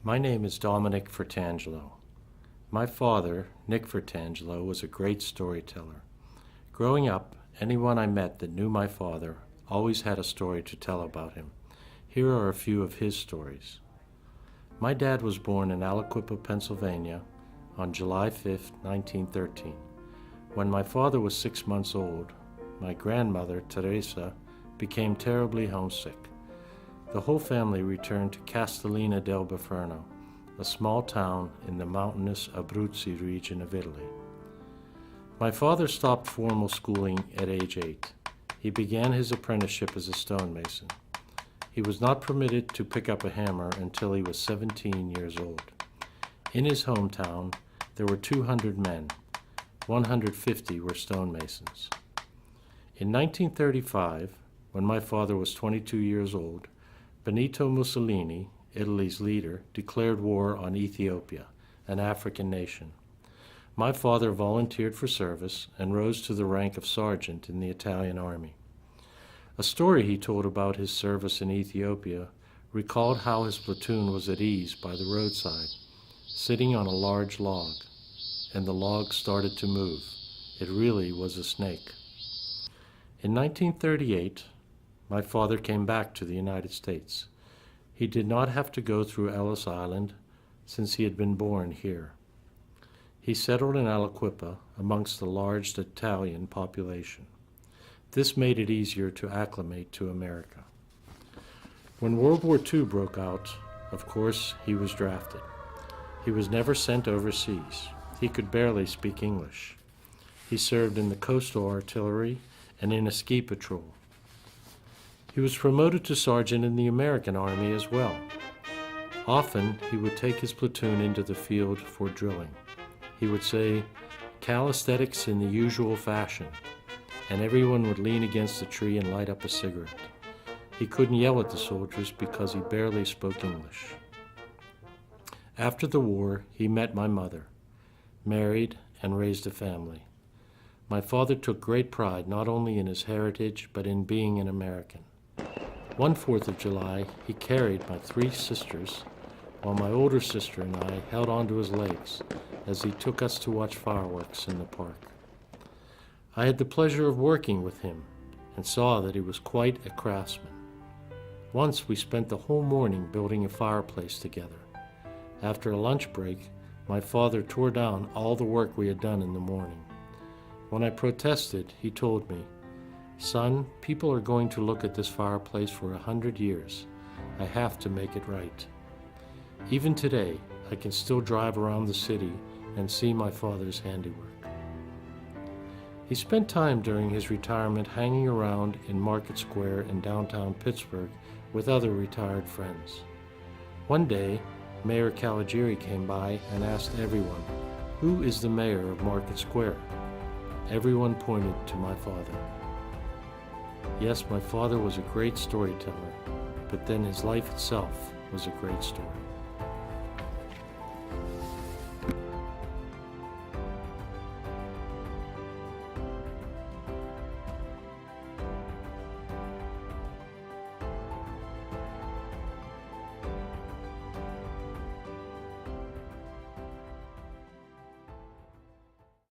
My name is Dominic Fratangelo. My father, Nick Fratangelo, was a great storyteller. Growing up, anyone I met that knew my father always had a story to tell about him. Here are a few of his stories. My dad was born in Aliquippa, Pennsylvania on July 5, 1913. When my father was 6 months old, my grandmother, Teresa, became terribly homesick. The whole family returned to Castellina del Baferno, a small town in the mountainous Abruzzi region of Italy. My father stopped formal schooling at age 8. He began his apprenticeship as a stonemason. He was not permitted to pick up a hammer until he was 17 years old. In his hometown, there were 200 men. 150 were stonemasons. In 1935, when my father was 22 years old, Benito Mussolini, Italy's leader, declared war on Ethiopia, an African nation. My father volunteered for service and rose to the rank of sergeant in the Italian army. A story he told about his service in Ethiopia recalled how his platoon was at ease by the roadside, sitting on a large log, and the log started to move. It really was a snake. In 1938, my father came back to the United States. He did not have to go through Ellis Island since he had been born here. He settled in Aliquippa amongst the large Italian population. This made it easier to acclimate to America. When World War II broke out, of course, he was drafted. He was never sent overseas. He could barely speak English. He served in the coastal artillery and in a ski patrol. He was promoted to sergeant in the American Army as well. Often, he would take his platoon into the field for drilling. He would say, "Calisthenics in the usual fashion," and everyone would lean against a tree and light up a cigarette. He couldn't yell at the soldiers because he barely spoke English. After the war, he met my mother, married, and raised a family. My father took great pride not only in his heritage, but in being an American. One 4th of July, he carried my 3 sisters, while my older sister and I held onto his legs as he took us to watch fireworks in the park. I had the pleasure of working with him and saw that he was quite a craftsman. Once we spent the whole morning building a fireplace together. After a lunch break, my father tore down all the work we had done in the morning. When I protested, he told me, "Son, people are going to look at this fireplace for 100 years. I have to make it right." Even today, I can still drive around the city and see my father's handiwork. He spent time during his retirement hanging around in Market Square in downtown Pittsburgh with other retired friends. One day, Mayor Caligiuri came by and asked everyone, "Who is the mayor of Market Square?" Everyone pointed to my father. Yes, my father was a great storyteller, but then his life itself was a great story.